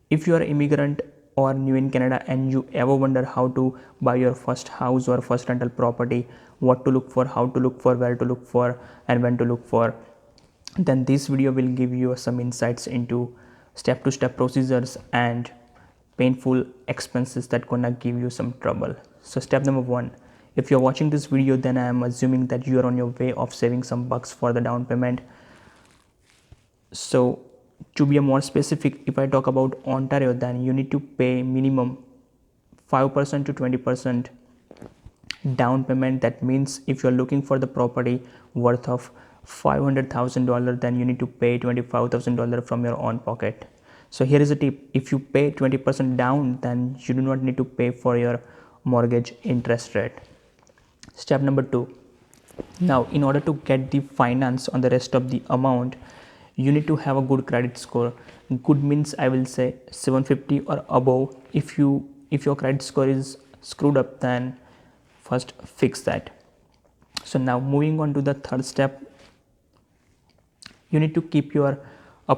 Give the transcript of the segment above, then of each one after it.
If you are an immigrant or new in Canada and you ever wonder how to buy your first house or first rental property, what to look for, how to look for, where to look for, and when to look for, then this video will give you some insights into step-to-step procedures and painful expenses that gonna give you some trouble. So step number one, if you're watching this video, then I am assuming that you are on your way of saving some bucks for the down payment. So to be more specific, if I talk about Ontario, then you need to pay minimum 5% to 20% down payment. That means if you're looking for the property worth of $500,000, then you need to pay $25,000 from your own pocket. So here is a tip: if you pay 20% down, then you do not need to pay for your mortgage interest rate. Step number two, now in order to get the finance on the rest of the amount, you need to have a good credit score. Good means I will say 750 or above. If your credit score is screwed up, then first fix that. So now moving on to the third step, you need to keep your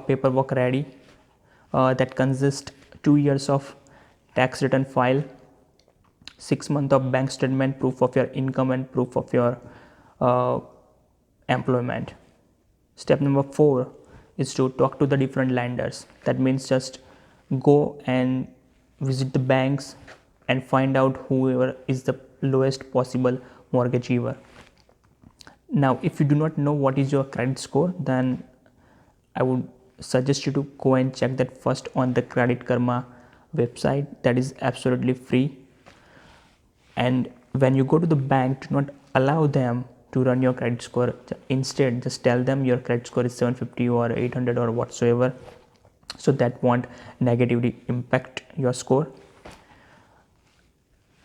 paperwork ready. That consists 2 years of tax return file, 6 months of bank statement, proof of your income, and proof of your uh, employment. Step number four is to talk to the different lenders. That means just go and visit the banks and find out whoever is the lowest possible mortgage giver. Now if you do not know what is your credit score, then I would suggest you to go and check that first on the Credit Karma website. That is absolutely free. And when you go to the bank, do not allow them to run your credit score. Instead, just tell them your credit score is 750 or 800 or whatsoever, so that won't negatively impact your score.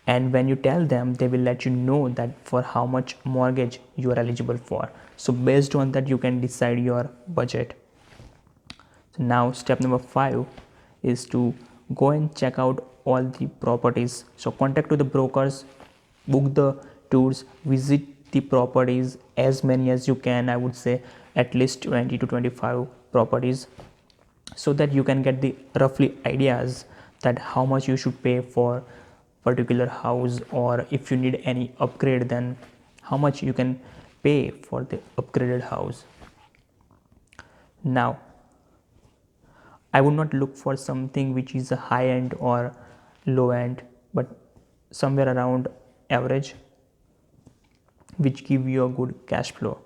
And when you tell them, they will let you know that for how much mortgage you are eligible for. So based on that, you can decide your budget. So now step number 5 is to go and check out all the properties. So contact to the brokers, book the tours, visit the properties as many as you can. I would say at least 20 to 25 properties, so that you can get the roughly ideas that how much you should pay for particular house, or if you need any upgrade, then how much you can pay for the upgraded house. Now I would not look for something which is a high end or low end, but somewhere around average, which give you a good cash flow.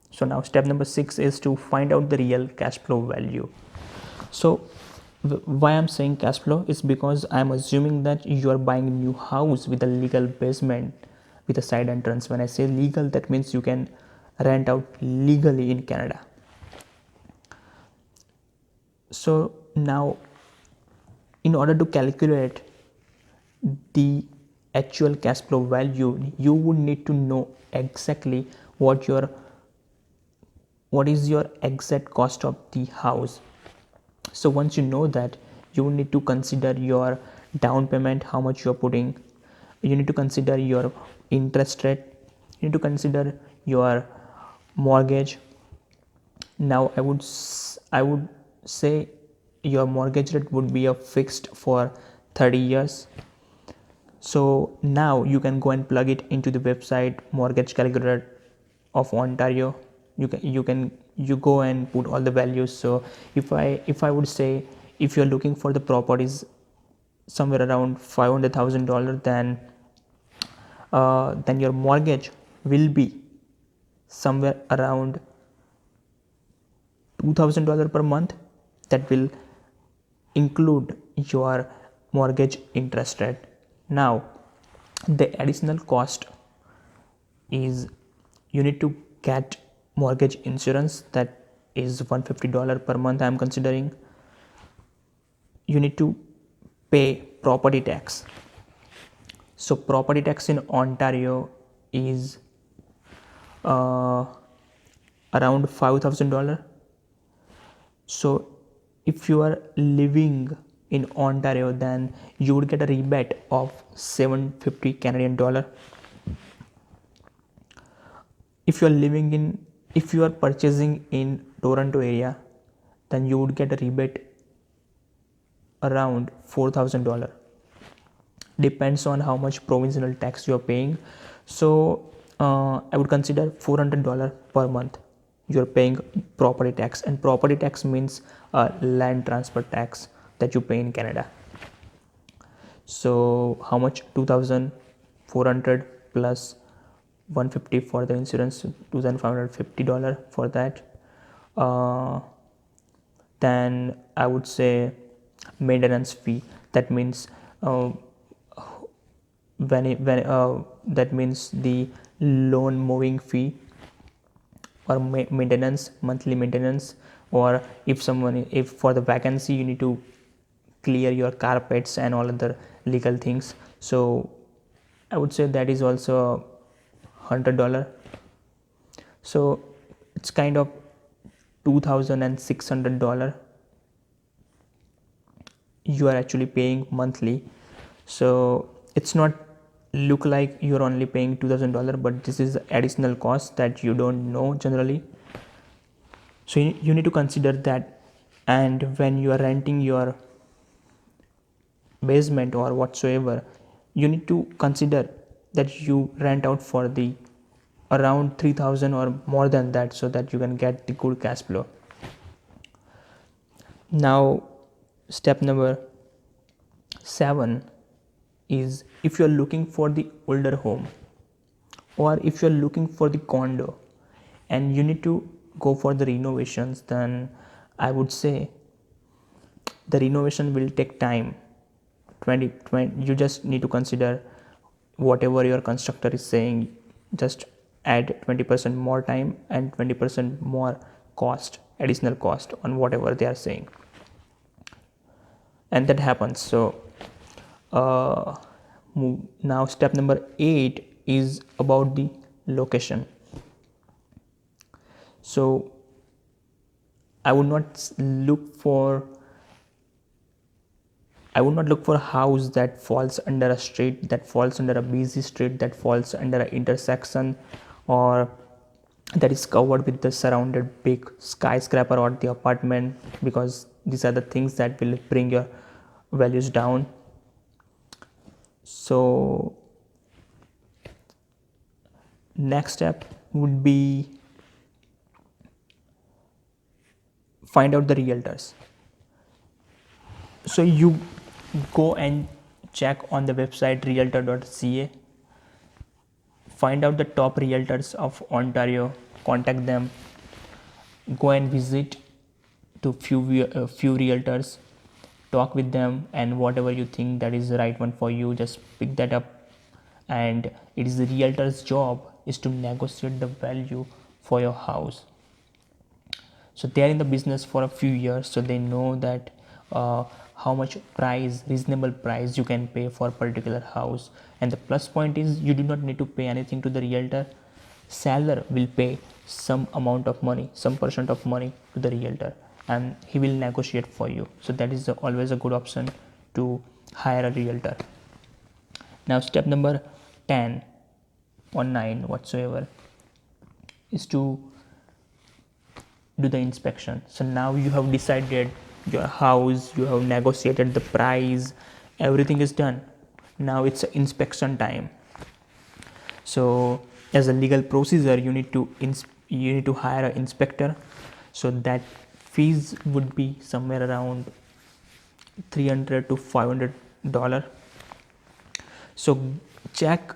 So now step number 6 is to find out the real cash flow value. So why I'm saying cash flow is because I'm assuming that you are buying a new house with a legal basement with a side entrance. When I say legal, that means you can rent out legally in Canada. So now in order to calculate the actual cash flow value, you would need to know exactly what is your exact cost of the house. So once you know that, you need to consider your down payment, how much you are putting. You need to consider your interest rate. You need to consider your mortgage. Now I would say your mortgage rate would be a fixed for 30 years. So now you can go and plug it into the website mortgage calculator of Ontario. You go and put all the values. So if I would say, if you're looking for the properties somewhere around $500,000, then your mortgage will be somewhere around $2,000 per month. That will include your mortgage interest rate. Now the additional cost is you need to get mortgage insurance. That is $150 per month I am considering. You need to pay property tax. So property tax in Ontario is around $5,000. So if you are living in Ontario, then you would get a rebate of 750 Canadian dollar. If you are purchasing in Toronto area, then you would get a rebate around $4,000. Depends on how much provisional tax you're paying. So I would consider $400 per month you're paying property tax, and property tax means land transfer tax that you pay in Canada. So how much? 2,400 plus 150 for the insurance, $2,550 for that. Then I would say maintenance fee. That means that means the loan moving fee or maintenance, monthly maintenance, or if for the vacancy you need to clear your carpets and all other legal things. So I would say that is also $100. So it's kind of $2,600 you are actually paying monthly. So it's not look like you're only paying $2,000, but this is additional cost that you don't know generally. So you need to consider that. And when you are renting your basement or whatsoever, you need to consider that you rent out for the around 3,000 or more than that, so that you can get the good cash flow. Now step number 7 is, if you're looking for the older home or if you're looking for the condo and you need to go for the renovations, then I would say the renovation will take time. 20 you just need to consider whatever your constructor is saying, just add 20% more time and 20% more cost, additional cost on whatever they are saying, and that happens. So now step number 8 is about the location. So I would not look for a house that falls under a street, that falls under a busy street, that falls under an intersection, or that is covered with the surrounded big skyscraper or the apartment, because these are the things that will bring your values down. So next step would be find out the realtors. So you go and check on the website realtor.ca, find out the top realtors of Ontario, contact them, go and visit to few realtors, talk with them, and whatever you think that is the right one for you, just pick that up. And it is the realtor's job is to negotiate the value for your house. So they are in the business for a few years, so they know that how much reasonable price you can pay for a particular house. And the plus point is, you do not need to pay anything to the realtor. Seller will pay some amount of money, some percent of money to the realtor, and he will negotiate for you. So that is always a good option to hire a realtor. Now step number 10 or 9 whatsoever is to do the inspection. So now you have decided your house, you have negotiated the price, everything is done. Now it's inspection time. So as a legal procedure, you need to hire an inspector. So that fees would be somewhere around $300 to $500. So check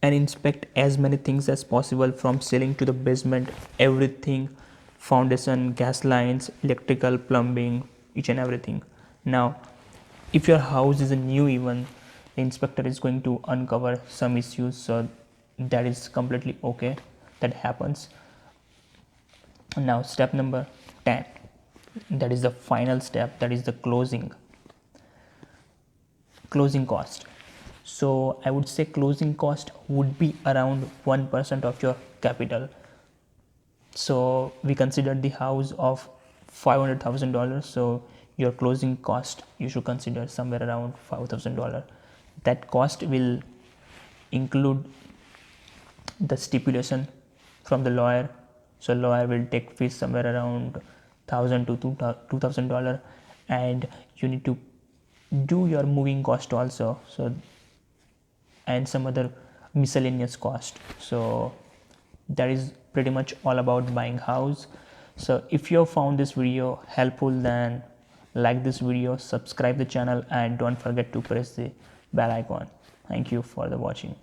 and inspect as many things as possible, from ceiling to the basement, everything, foundation, gas lines, electrical, plumbing, each and everything. Now if your house is a new, even the inspector is going to uncover some issues, so that is completely okay, that happens. Now step number 10, that is the final step, that is the closing cost. So I would say closing cost would be around 1% of your capital. So we considered the house of $500,000, so your closing cost you should consider somewhere around $5,000. That cost will include the stipulation from the lawyer. So lawyer will take fees somewhere around $1,000 to $2,000, and you need to do your moving cost also, so and some other miscellaneous cost. So that is pretty much all about buying house. So if you have found this video helpful, then like this video, subscribe the channel, and don't forget to press the bell icon. Thank you for the watching.